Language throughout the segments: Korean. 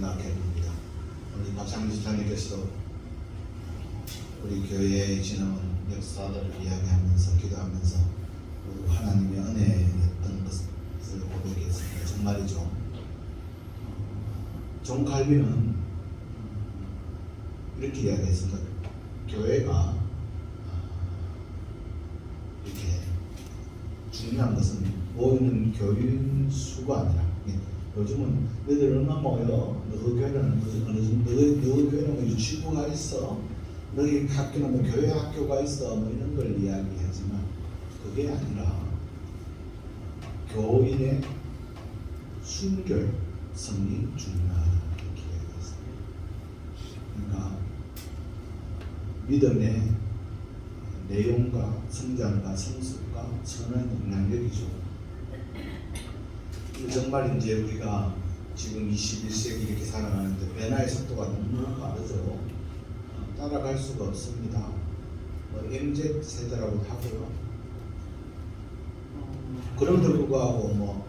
생각해 봅니다. 우리 박상주 집사님께서도 우리 교회의 지나온 역사들을 이야기하면서 기도하면서 하나님의 은혜였던 것을 고백했습니다. 정말이죠. 존 칼빈은 이렇게 이야기했습니다. 교회가 이렇게 중요한 것은 모이는 교인 수가 아니라, 요즘은 너희들 얼마 모여, 너희 교회는 어느 정도, 너희 교회는 뭐 유치부가 있어, 너희 학교는 뭐 교회 학교가 있어, 뭐 이런 걸 이야기하지만 그게 아니라 교인의 순결성이 중요하다 이렇게 이야기했습니다. 그러니까 믿음의 내용과 성장과 성숙과 선한 영향력이죠. 정말 이제 우리가 지금 21세기 이렇게 살아가는데 변화의 속도가 너무 빠르죠. 따라갈 수가 없습니다. MZ 세대라고도 하고요. 그럼에도 불구하고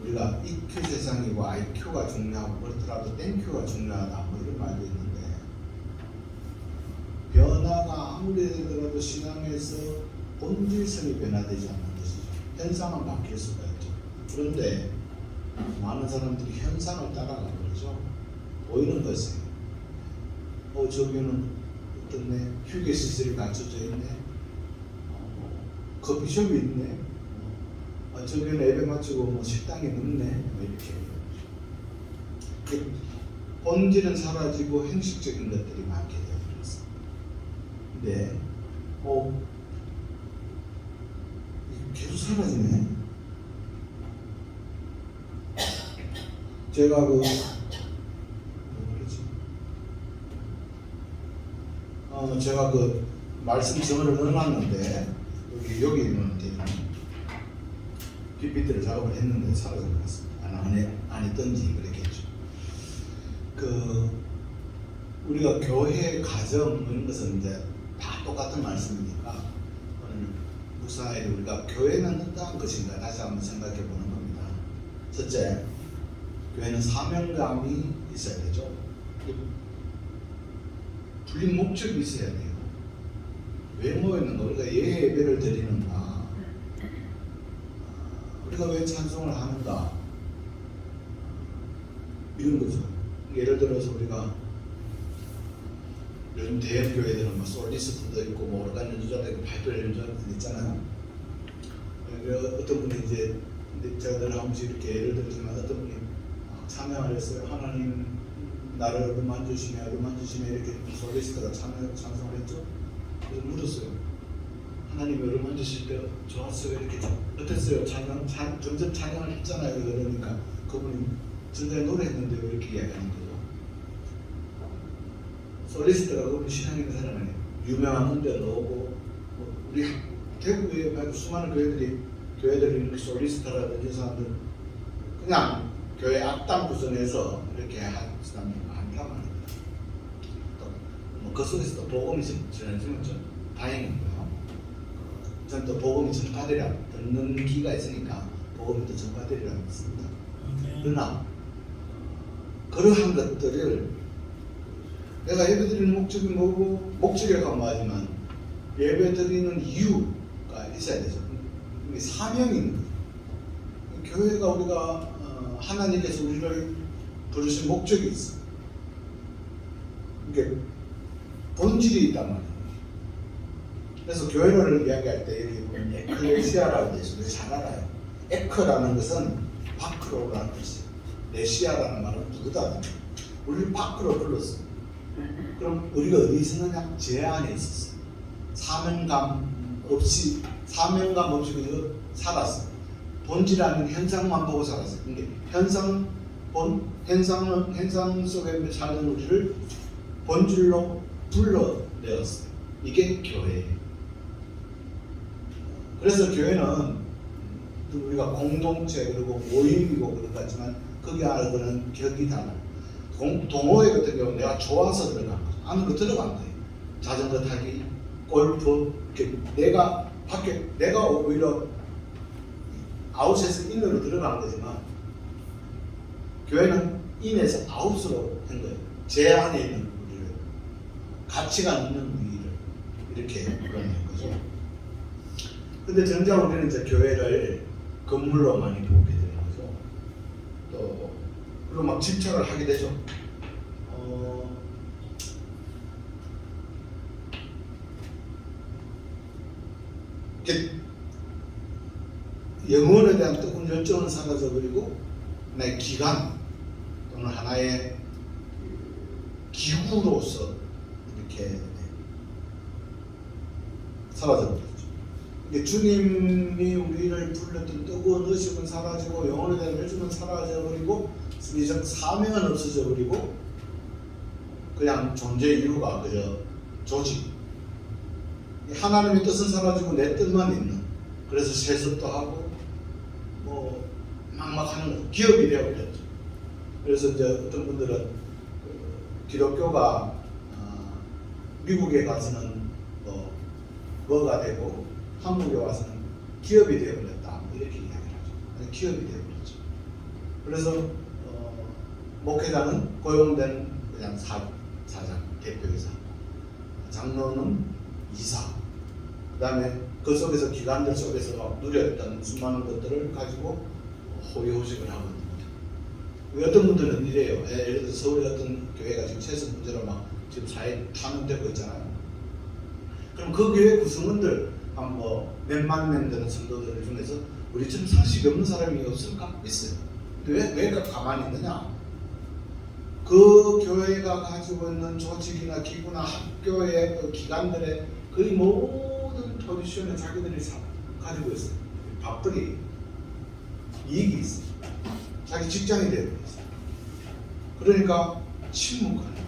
우리가 EQ 세상이고 IQ가 중요하고 그렇더라도 땡큐가 중요하다 이런 말도 있는데, 변화가 아무리 되더라도 신앙에서 본질성이 변화되지 않는 것이죠. 현상은 바뀔 수가 있죠. 그런데 많은 사람들이 현상을 따라가는 거죠. 보이는 것에 저기는 어떻네, 휴게시설이 갖춰져 있네, 커피숍이 있네, 저기는 예배 마치고 식당이 늦네, 이렇게 본질은 사라지고 형식적인 것들이 많게 되어버렸어. 근데 계속 사라지네. 제가 제가 말씀 정을 넣어놨는데 여기 있는데 PPT를 작업을 했는데 사라진 것 같습니다. 안 했던지 그랬겠죠. 우리가 교회 가정 이런 것은 이제 다 똑같은 말씀이니까 오늘 묵상에 우리가 교회는 어떠한 것인가 다시 한번 생각해 보는 겁니다. 첫째, 교회는 사명감이 있어야 되죠. 불린 목적이 있어야 돼요. 왜 모였는가? 우리가 예배를 드리는가? 우리가 왜 찬송을 하는가? 이런 거죠. 예를 들어서 우리가 요즘 대형 교회들은 솔리스트도 있고 오르간 연주자도 있고 발표 연주자도 있잖아요. 어떤 분이 이제 제가 늘 한 번씩 이렇게 예를 들지만 어떤 분이 찬양을 했어요. 하나님 나를 얼마 주시며 이렇게 솔리스트가 찬송을 했죠. 그래서 물었어요. 하나님이 얼마 주실 때 좋았어요. 이렇게 어땠어요? 점점 찬양을 했잖아요. 그러니까 그분이 전자에 노래했는데 왜 이렇게 이야기하는 거죠? 솔리스트가 그분 신앙 있는 사람 아니에요. 유명한 문제도 오고 우리 대구에 수많은 교회들이 이렇게 솔리스트라든지 사람들 그냥 교회 앞당 구성에서 이렇게 한 사람이 많단 말입니다. 그 속에서도 복음이 전해지면 좀 다행이고요. 저는 또 복음이 전파되리라 듣는 기가 있으니까 복음이 또 전파되리라 믿습니다. 그러나 그러한 것들을 내가 예배드리는 목적이 뭐고 목적이라고 말하지만 예배드리는 이유가 있어야 되죠. 사명이 있는 거죠. 교회가 우리가 하나님께서 우리를 부르신 목적이 있어. 이게 본질이 있단 말이에요. 그래서 교회를 이야기할 때 여기 보면 에클레시아라고 되어 있어요. 잘 알아요. 에크라는 것은 밖으로라는 뜻이에요. 레시아라는 말은 누구다. 우리를 밖으로 불렀어. 그럼 우리가 어디 있었느냐? 제 안에 있었어. 사명감 없이 그저 살았어. 본질하는 현상만 보고 살았어요. 근데 현상 속에 사는 우리를 본질로 불러내었어요. 이게 교회예요. 그래서 교회는 우리가 공동체 그리고 모임이고 그런 것 같지만 거기 안에는 격이 달라요. 동호회 같은 경우는 내가 좋아서 들어간 거죠. 아무 거 들어간 거예요. 자전거 타기, 골프, 이렇게 내가 오히려 아웃에서 인으로 들어간 거지만 교회는 인에서 아웃으로 한 거예요. 제 안에 있는 우리를, 가치가 있는 우리를 이렇게 그러는 거죠. 근데 정작 우리는 이제 교회를 건물로 많이 보게 되는 거죠. 또 그리고 막 집착을 하게 되죠. 이렇게 영혼에 대한 뜨거운 열정은 사라져버리고 하나의 기관 또는 하나의 기구로서 이렇게 사라져버렸죠. 주님이 우리를 불렀던 뜨거운 의식은 사라지고 영혼에 대한 열정은 사라져버리고 이제 사명은 없어져버리고 그냥 존재 이유가 그저 조직, 하나님의 뜻은 사라지고 내 뜻만 있는, 그래서 세습도 하고 뭐 막막하는 기업이 되어버렸죠. 그래서 이제 어떤 분들은 기독교가 미국에 가서는 뭐가 되고 한국에 와서는 기업이 되어버렸다 이렇게 이야기를 하죠. 기업이 되어버렸죠. 그래서 목회자는 고용된 그냥 사장, 대표이사, 장로는 이사, 그 다음에 그 속에서 기관들 속에서 막 누렸던 수많은 것들을 가지고 호의호식을 하거든요. 어떤 분들은 이래요. 예를 들어서 서울의 어떤 교회가 지금 세습 문제로 막 지금 사회 탄압되고 있잖아요. 그럼 그 교회 구성원들 한 뭐 몇만 명 되는 성도들 중에서 우리처럼 상식이 없는 사람이 없을까? 있어요. 왜 가만히 있느냐? 그 교회가 가지고 있는 조직이나 기구나 학교의 그 기관들의 거의 모든 포지션에 자기들이 가지고 있어요. 밥벌이 이익이 있어요. 자기 직장이 되어 있어요. 그러니까 침묵하는 거예요.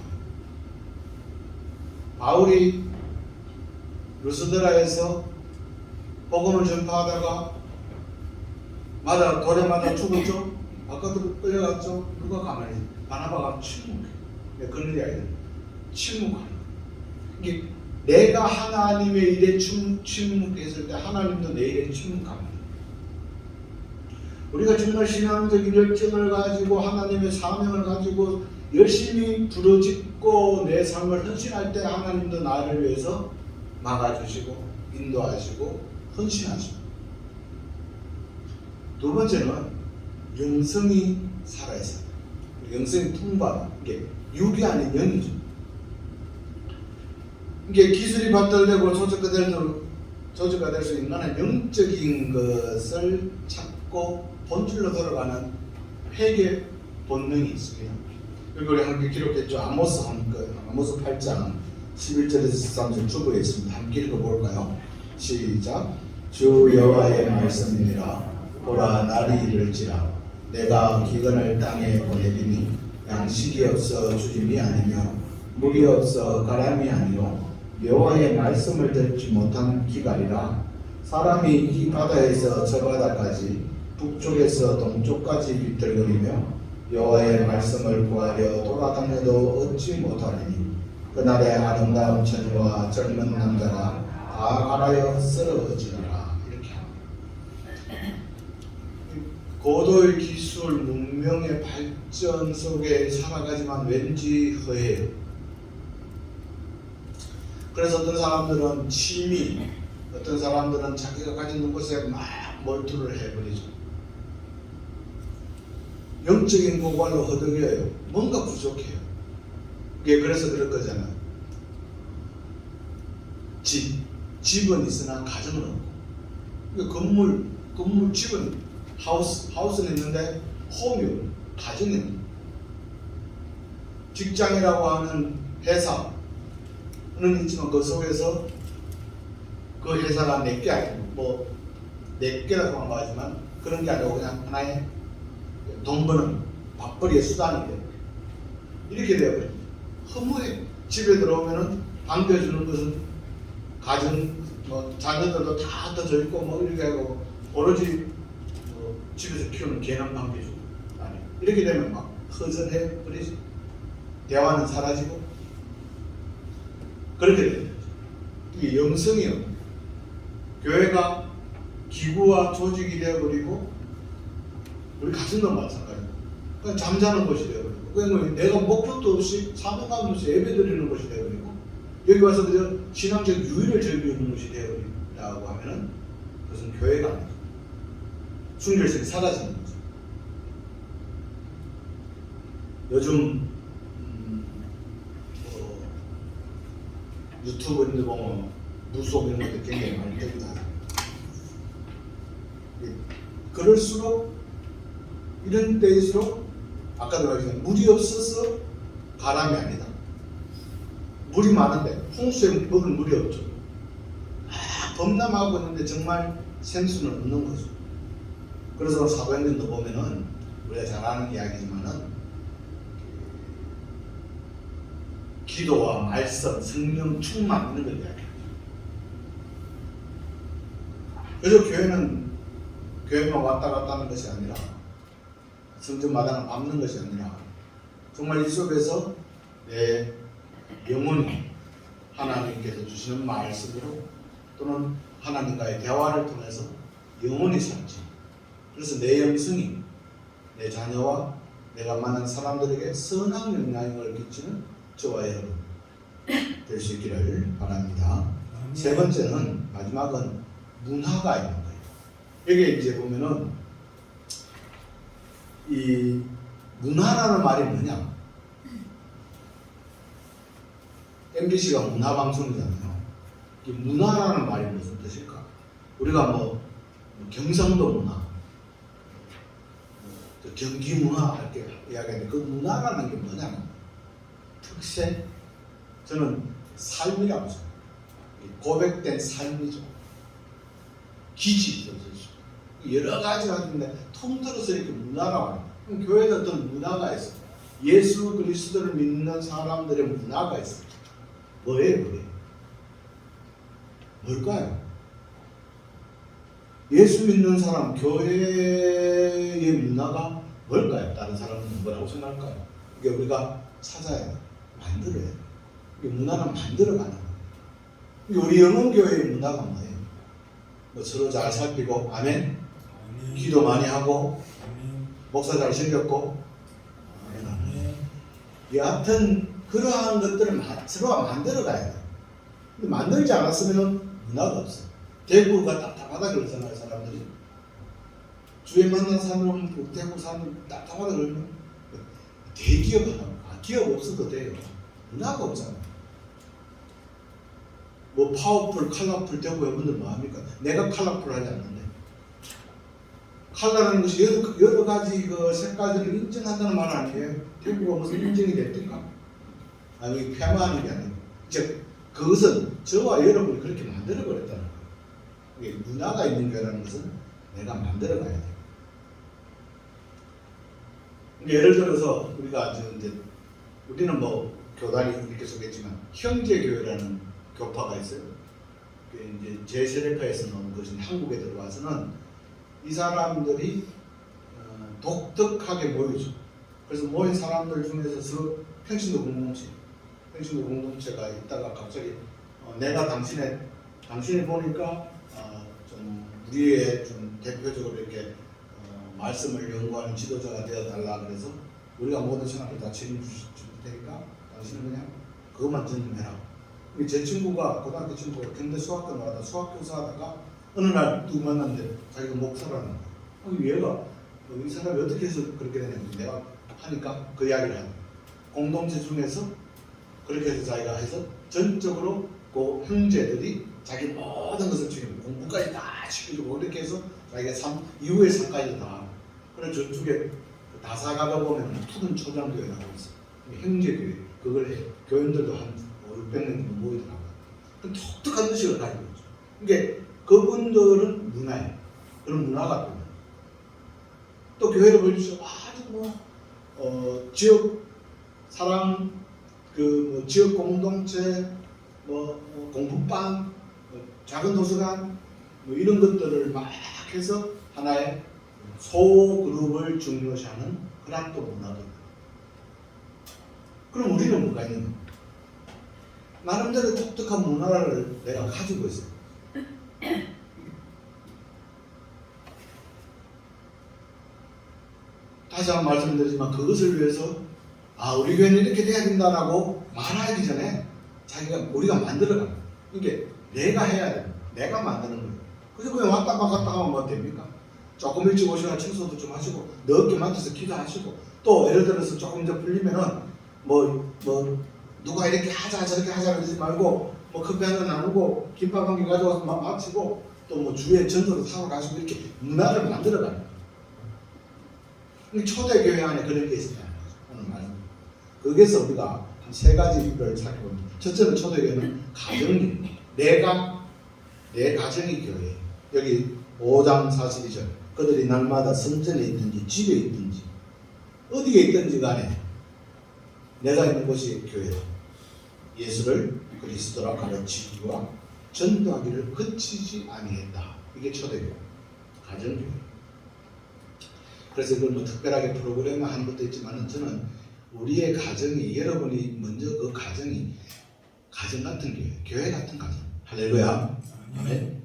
바울이 루스드라에서 복음을 전파하다가 돌에 죽었죠. 아까도 끌려갔죠. 누가 가만히 바나바가 침묵해. 그런 이야기들 침묵하는 거예요. 이게 내가 하나님의 일에 침묵했을 때 하나님도 내 일에 침묵합니다. 우리가 정말 신앙적인 열정을 가지고 하나님의 사명을 가지고 열심히 부르짖고 내 삶을 헌신할 때 하나님도 나를 위해서 막아주시고 인도하시고 헌신하시고, 두 번째는 영성이 살아있어요. 영성이 풍부하다. 이게 육이 아닌 영이죠. 이게 기술이 발달되고 조직가 될 수 있는 영적인 것을 찾고 본질로 돌아가는 회개 본능이 있습니다. 그리고 우리 함께 기록했죠. 아모스 8장 11절에서 13절 주부에 있습니다. 함께 읽어볼까요? 시작. 주 여호와의 말씀이니라. 보라, 날이 이를지라. 내가 기근을 땅에 보내리니 양식이 없어 주림이 아니며 물이 없어 가람이 아니요 여호와의 말씀을 듣지 못한 기갈이라. 사람이 이 바다에서 저 바다까지 북쪽에서 동쪽까지 비틀거리며 여호와의 말씀을 구하려 돌아다녀도 얻지 못하리니 그날의 아름다운 처녀와 젊은 남자가 다 갈아여 쓰러지리라. 이렇게 합니다. 고도의 기술, 문명의 발전 속에 살아가지만 왠지 허해요. 그래서 어떤 사람들은 취미, 어떤 사람들은 자기가 가진 것에 막 몰두를 해버리죠. 영적인 고갈로 허덕여요. 뭔가 부족해요. 그래서 그럴 거잖아요. 집은 있으나 가정은 없고, 집은 하우스는 있는데 홈이 없는, 가정이 없는. 직장이라고 하는 회사는 있지만 그 속에서 그 회사가 내게 아니고 내게라고 한 거지만 그런 게 아니고 그냥 하나의 돈 버는 밥벌이의 수단이 돼요. 이렇게 되어버립니다. 허무해. 집에 들어오면은 반겨주는 것은 가정, 자녀들도 다 흩어져 있고 이렇게 하고 오로지 집에서 키우는 개는 반겨주고 이렇게 되면 막 허전해 버리지. 대화는 사라지고 그렇게 됩니다. 이게 영성이요. 교회가 기구와 조직이 되어버리고 우리 가정도 마찬가지고 그냥 잠자는 곳이 되어버리고, 그냥 내가 목표도 없이 사명감도 없이 예배드리는 곳이 되어버리고, 여기 와서 그저 신앙적 유의를 즐기는 곳이 되어버린다고 하면은 그것은 교회가 아니고 순결성이 사라지는 거죠. 요즘 유튜브 이런 데 보면 무속 이런 것들 굉장히 많이 됩니다. 그럴수록 이런 때일수록 아까도 말했지만 물이 없어서 바람이 아니다. 물이 많은데 홍수에 먹을 물이 없죠. 범람하고 있는데 정말 생수는 없는 거죠. 그래서 사도행전도 보면은 우리가 잘 아는 이야기지만은 기도와 말씀, 성령 충만 이런 걸 이야기해요. 그래서 교회만 왔다 갔다 하는 것이 아니라, 성전마다는 밟는 것이 아니라, 정말 이 속에서 내 영혼이 하나님께서 주시는 말씀으로 또는 하나님과의 대화를 통해서 영혼이 살지. 그래서 내 영성이 내 자녀와 내가 만난 사람들에게 선한 영향을 끼치는 저와 여러분 될 수 있기를 바랍니다. 세 번째는, 마지막은 문화가 있는 거예요. 여기 이제 보면은 이 문화라는 말이 뭐냐? MBC가 문화방송이잖아요. 이 문화라는 말이 무슨 뜻일까? 우리가 뭐 경상도 문화, 경기 문화 이렇게 이야기하는데 그 문화라는 게 뭐냐면 특색, 저는 삶이라고 생각해요. 고백된 삶이죠. 기지, 여러 가지가 있는데 통틀어서 이렇게 문화라고 합니다. 교회는 어떤 문화가 있어요. 예수 그리스도를 믿는 사람들의 문화가 있어요. 뭐예요? 뭘까요? 예수 믿는 사람, 교회의 문화가 뭘까요? 다른 사람은 뭐라고 생각할까요? 이게 우리가 찾아야 돼요. 만들어야 돼요. 이 문화는 만들어가는 거예요. 우리 영혼교회의 문화가 뭐예요? 뭐 서로 잘 살피고, 아멘? 기도 많이 하고, 목사 잘 생겼고, 여하튼 그러한 것들을 서로 만들어가야 돼요. 근데 만들지 않았으면 문화가 없어요. 대구가 답답하다 그러잖아요, 사람들이. 주에 만난 사람은 대구 사람은 답답하다 그러면 대기업 하나, 기업 없어도 돼요. 문화가 없잖아요. 뭐 파워풀, 컬러풀 대구 여러분들 뭐합니까? 내가 컬러풀하지 않는데. 컬러라는 것이 여러 가지 그 색깔들을 인정한다는 말 아니에요? 대구가 무슨 인정이 됩니까? 아니, 폐마하는 게 아니에요. 즉, 그것은 저와 여러분이 그렇게 만들어버렸다는 거예요. 이게 문화가 있는 거라는 것은 내가 만들어가야 돼요. 예를 들어서 우리가 이제 우리는 뭐 교단이 이렇게 속했지만 형제교회라는 교파가 있어요. 이제 제세례파에서 나온 것은 한국에 들어와서는 이 사람들이 독특하게 모이죠. 그래서 모인 사람들 중에서 서로 평신도 공동체가 있다가 갑자기 내가 당신이 보니까 좀 우리의 좀 대표적으로 이렇게 말씀을 연구하는 지도자가 되어달라 그래서 우리가 모든 신학을 다 책임질 테니까 당신은 그냥 그것만 전념해라. 제 친구가 고등학교 친구가 경대 수학과 나와서 수학교사 하다가 어느 날 누구 만났는데 자기가 목사라는 거야. 얘가 이 사람이 어떻게 해서 그렇게 되냐면 내가 하니까 그 이야기를 하는 거야. 공동체 중에서 그렇게 해서 자기가 해서 전적으로 그 형제들이 자기 모든 것을 지금 공부까지 다 시켜주고 이렇게 해서 자기가 이후의 삶까지 다. 그래서 저쪽에 다사가다 보면 푸른 초장교회 나오고 있어. 형제교회. 그걸 해. 교인들도 한 600명 모이더라고요. 독특한 의식을 가지고 있죠. 그러니까 그분들은 문화예요. 그런 문화가 있고. 또 교회를 보여주시고 아주 지역 사랑, 지역 공동체, 공부방, 작은 도서관, 이런 것들을 막 해서 하나의 소그룹을 중요시하는 그런 또 문화도 있고. 그럼 우리는 뭐가 있는가? 나름대로 독특한 문화를 내가 가지고 있어요. 다시 다시 한번 말씀드리지만 그것을 위해서 우리 교회는 이렇게 돼야 된다라고 말하기 전에 우리가 만들어가는 거예요. 이게 내가 해야 돼. 내가 만드는 거예요. 그래서 그냥 왔다 갔다 하면 뭐 됩니까? 조금 일찍 오시거나 청소도 좀 하시고 늦게 만나서 기도하시고 또 예를 들어서 조금 이제 풀리면은 누가 이렇게 하자 저렇게 하자 그러지 말고 커피 한잔 나누고 김밥 한 개 가져와서 마치고 또 주에 전도로 사러 가시고 이렇게 문화를 만들어가는 거예요. 초대교회 안에 그런 게 있어요. 오늘 말씀. 거기서 우리가 한 3가지를 살펴봅니다. 첫째는 초대교회는 가정이 내 가정이 교회. 여기 5장 42절 그들이 날마다 성전에 있든지 집에 있든지 어디에 있든지 간에 내가 있는 곳이 교회다. 예수를 그리스도라 가르치기와 전도하기를 그치지 아니했다. 이게 초대교회, 가정교회. 그래서 이걸 특별하게 프로그램을 한 것도 있지만 저는 우리의 가정이 여러분이 먼저 그 가정이 가정 같은 교회 같은 가정. 할렐루야. 아멘.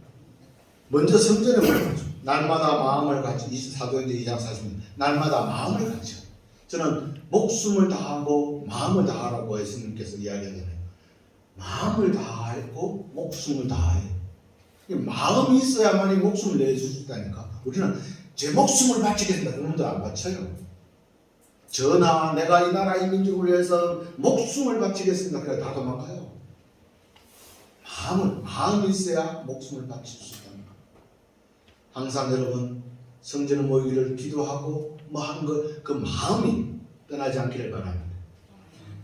먼저 성전에 올라가죠. 날마다 마음을 같이 사도행전 2장 40절 날마다 마음을 같이. 저는 목숨을 다하고 마음을 다하라고 예수님께서 이야기하잖아요. 마음을 다하고 목숨을 다해. 마음이 있어야만이 목숨을 내줄 수 있다니까. 우리는 제 목숨을 바치겠습니다. 그런 분들 안 바쳐요. 저나 내가 이 나라 이 민족을 위해서 목숨을 바치겠습니다. 그래 다 도망가요. 마음이 있어야 목숨을 바칠 수 있답니다. 항상 여러분 성전에 모이기를 기도하고 하는 그 마음이 떠나지 않기를 바랍니다.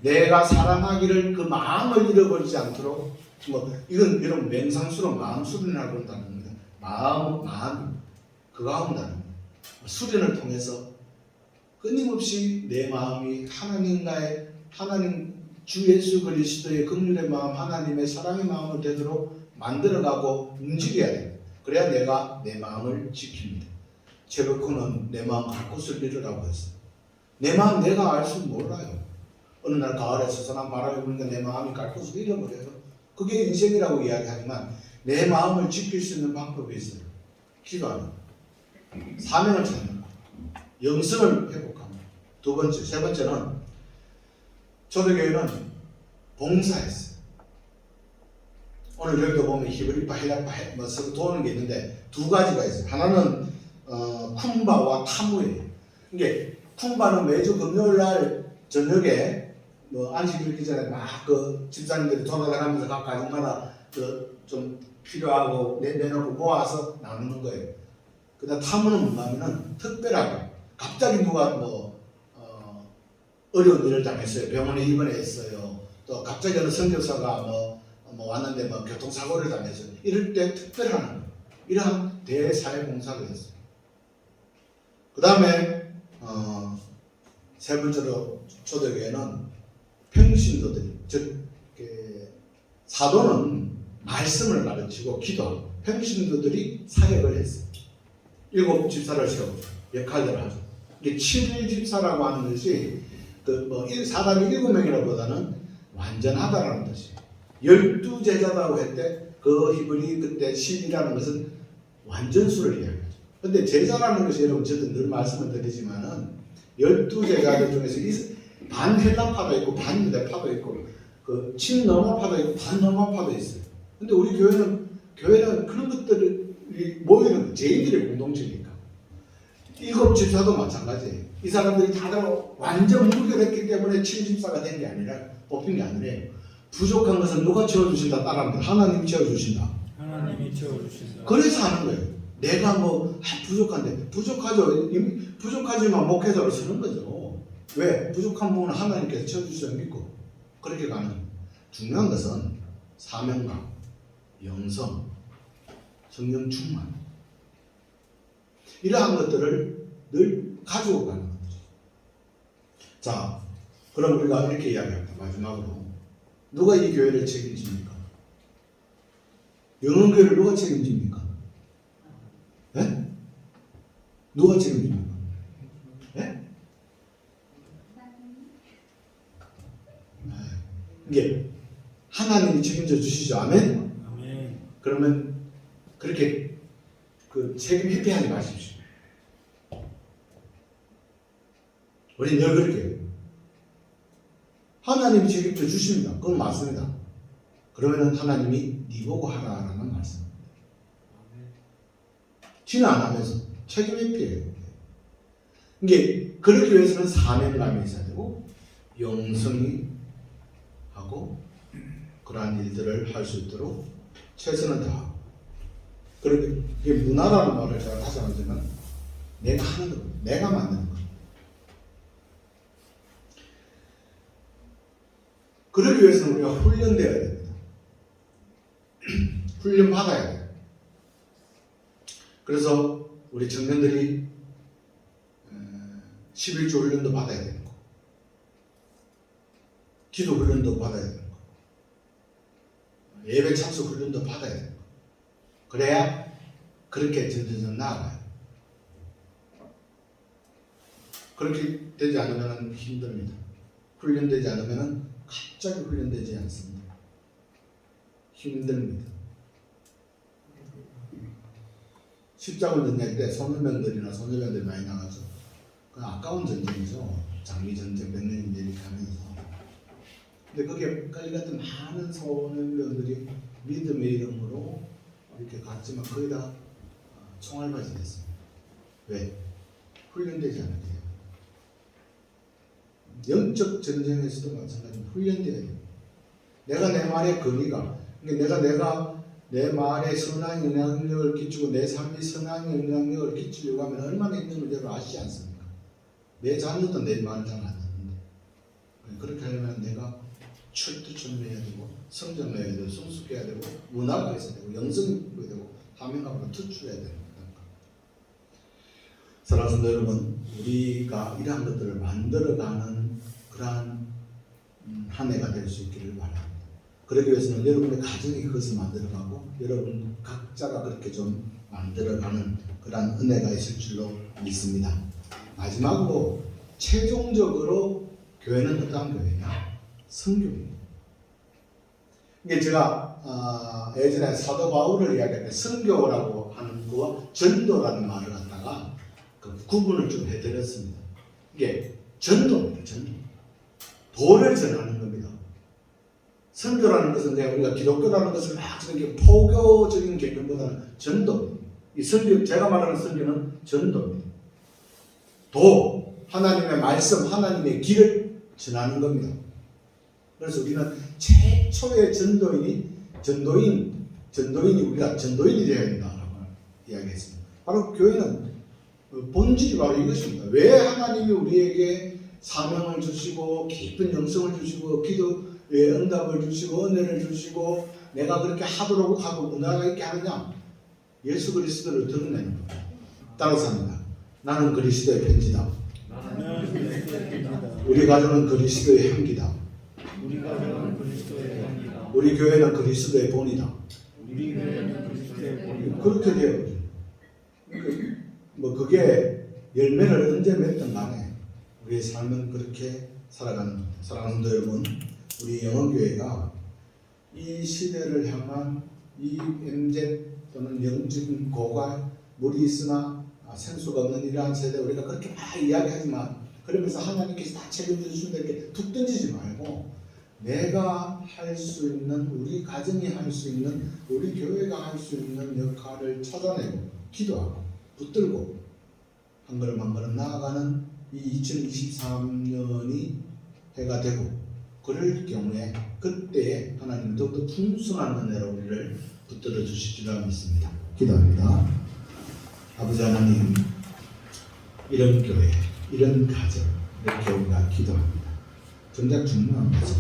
내가 사랑하기를 그 마음을 잃어버리지 않도록 이건 여러분 맹상수로 마음 수련이라고 그런다는 겁니다. 마음 그거 한다는 겁니다. 수련을 통해서 끊임없이 내 마음이 하나님 주 예수 그리스도의 긍휼의 마음 하나님의 사랑의 마음을 되도록 만들어가고 움직여야 돼요. 그래야 내가 내 마음을 지킵니다. 제베코는 내 마음 갈 곳을 잃으라고 했어요. 내 마음 내가 알 수 몰라요. 어느 날 가을에 서선한 바람이 부니까 내 마음이 갈 곳을 잃어버려요. 그게 인생이라고 이야기하지만 내 마음을 지킬 수 있는 방법이 있어요. 기도하는 거. 사명을 찾는 거. 영성을 회복하는 거. 세 번째는 초대교회는 봉사했어요. 오늘 여기도 보면 히브리파, 헬라파 서로 도는 게 있는데 2가지가 있어요. 하나는 쿰바와 타무예요. 이게 쿰바는 매주 금요일 날 저녁에 안식 일기 전에 집사님들이 돌아다니면서 각 가정마다 좀 필요하고 내놓고 모아서 나누는 거예요. 그다음 타무는 뭐냐면은 특별하게 갑자기 누가 어려운 일을 당했어요. 병원에 입원했어요. 또 갑자기 어느 선교사가 왔는데 교통사고를 당했어요. 이럴 때 특별한 거예요. 이러한 대사회봉사가 있어요. 그 다음에 세 번째로 초대교회는 평신도들이 즉 사도는 말씀을 가르치고 기도하고 평신도들이 사역을 했어요. 7 집사를 세우고 역할들을 하죠. 이게 7일 집사라고 하는 것이 사람이 7명이라보다는 완전하다라는 뜻이에요. 12제자라고 했대 그 히브리 그때 10이라는 것은 완전수를 이야기하죠. 근데 제자라는 것이 여러분 저도 늘 말씀을 드리지만은 12제자들 중에서 반 헬라파도 있고 반 유대파도 있고 친로마파도 있고 반로마파도 있어요. 근데 우리 교회는 그런 것들이 모이는 제인들의 공동체니까 7 집사도 마찬가지예요. 이 사람들이 다들 완전 무결했기 때문에 친집사가 된 게 아니라 뽑힌 게 아니래요. 부족한 것은 누가 채워주신다 따라합니다. 하나님이 채워주신다. 하나님이 채워주신다. 그래서 하는 거예요. 내가 부족한데 부족하지만 목회자로 쓰는 거죠. 왜? 부족한 부분은 하나님께서 채워주시는 믿고 그렇게 가는 거예요. 중요한 것은 사명감, 영성, 성령 충만 이러한 것들을 늘 가지고 가는 거죠. 자, 그럼 우리가 이렇게 이야기합니다. 마지막으로 누가 이 교회를 책임집니까? 영혼교회를 누가 책임집니까? 네? 누가 책임집니까? 네? 이게 하나님이 책임져 주시죠. 아멘? 아멘. 그러면 그렇게 책임 회피하지 마십시오. 우리 늘 그렇게 해요. 하나님이 책임져 주십니다. 그건 맞습니다. 그러면 하나님이 네 보고 하라라는 말씀입니다. 지는 안 하면서 책임 회피해요. 이게 그렇기 위해서는 사명감이 있어야 되고 영성이 하고 그러한 일들을 할 수 있도록 최선을 다하고. 그러니까 이게 문화라는 말을 제가 다시 하지만 내가 하는 거, 내가 만드는 거. 그러기 위해서는 우리가 훈련되어야 됩니다. 훈련 받아야 돼요. 그래서 우리 청년들이 11조 훈련도 받아야 되는 거, 기도 훈련도 받아야 되는 거, 예배 참석 훈련도 받아야 되는 거. 그래야 그렇게 점점 나아가요. 그렇게 되지 않으면 힘듭니다. 훈련되지 않으면 갑자기 훈련되지 않습니다. 힘듭니다. 십자군 전쟁 때 소년병들이나 소녀병들이 많이 나가서 그 아까운 전쟁이죠. 장미 전쟁, 백년 이렇게 하면서. 근데 거기에 끌려갔던 많은 소년병들이 믿음의 이름으로 이렇게 갔지만 거의 다 총알맞이 됐습니다. 왜? 훈련되지 않았기 때문에. 영적 전쟁에서도 마찬가지로 훈련되어야 돼요. 내가 내 말의 권위가, 그러니까 내가 내 말에 선한 영향력을 끼치고 내 삶이 선한 영향력을 끼치려고 하면 얼마나 힘든 줄 아시지 않습니까? 내 자녀도 내 말을 잘 안 듣는데. 그렇게 하려면 내가 철두철미해야 되고 성장해야 되고 성숙해야 되고 문화가 있어야 되고 영성이 있어야 되고 사명감으로 투출해야 됩니다. 사랑하는 성도 여러분, 우리가 이러한 것들을 만들어가는 그러한 한 해가 될 수 있기를 바랍니다. 그러기 위해서는 여러분의 가정이 그것을 만들어가고 여러분 각자가 그렇게 좀 만들어가는 그러한 은혜가 있을 줄로 믿습니다. 마지막으로 최종적으로 교회는 어떠한 교회냐? 선교입니다. 이게 제가 예전에 사도 바울을 이야기할 때 선교라고 하는 거와 전도라는 말을 갖다가 구분을 좀 해드렸습니다. 이게 전도입니다. 전도. 도를 전하는 겁니다. 선교라는 것은 우리가 기독교라는 것을 막 이렇게 포교적인 개념보다는 전도. 이 선교, 제가 말하는 선교는 전도입니다. 도, 하나님의 말씀, 하나님의 길을 전하는 겁니다. 그래서 우리는 최초의 전도인이 우리가 전도인이 되어야 된다라고 이야기했습니다. 바로 교회는 본질이 바로 이것입니다. 왜 하나님이 우리에게 사명을 주시고 깊은 영성을 주시고 기도의 응답을 주시고 은혜를 주시고 내가 그렇게 하도록 하고 문화가 있게 하느냐? 예수 그리스도를 드러내는 거예요. 따라서 합니다. 나는 그리스도의 편지다. 나는 그리스도의 편지다. 우리 가족은 그리스도의 향기다. 우리 가족은 그리스도의 향기다. 우리 교회는 그리스도의 본이다. 우리 교회는 그리스도의 본이다. 그렇게 돼요. 그게 열매를 언제 맺든 간에 우리의 삶은 그렇게 살아가는 겁니다. 사랑하는 성도 여러분, 우리 영원교회가 이 시대를 향한 이 MZ 또는 영적인 고갈, 물이 있으나 생수가 없는 이러한 세대 우리가 그렇게 막 이야기하지만 그러면서 하나님께서 다 책임져 주신다 이렇게 툭 던지지 말고 내가 할 수 있는, 우리 가정이 할 수 있는, 우리 교회가 할 수 있는 역할을 찾아내고 기도하고 붙들고 한 걸음 한 걸음 나아가는 이 2023년이 해가 되고 그럴 경우에 그때에 하나님은 더욱더 풍성한 은혜로 우리를 붙들어 주실 줄 믿습니다. 기도합니다. 아버지 하나님, 이런 교회, 이런 가정 이렇게 우리가 기도합니다. 정작 중요한 것은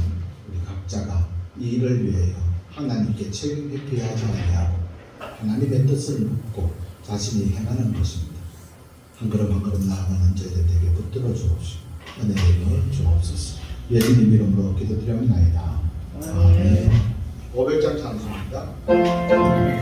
우리 각자가 이 일을 위하여 하나님께 책임 회피하지 아니하고 하나님의 뜻을 묻고 자신이 행하는 것입니다. 한 걸음 한 걸음 나아가는 저희들에게 붙들어 주옵시고 은혜를 주옵소서. 예수님 이름으로 기도드립니다. 아멘. 500장 찬송입니다.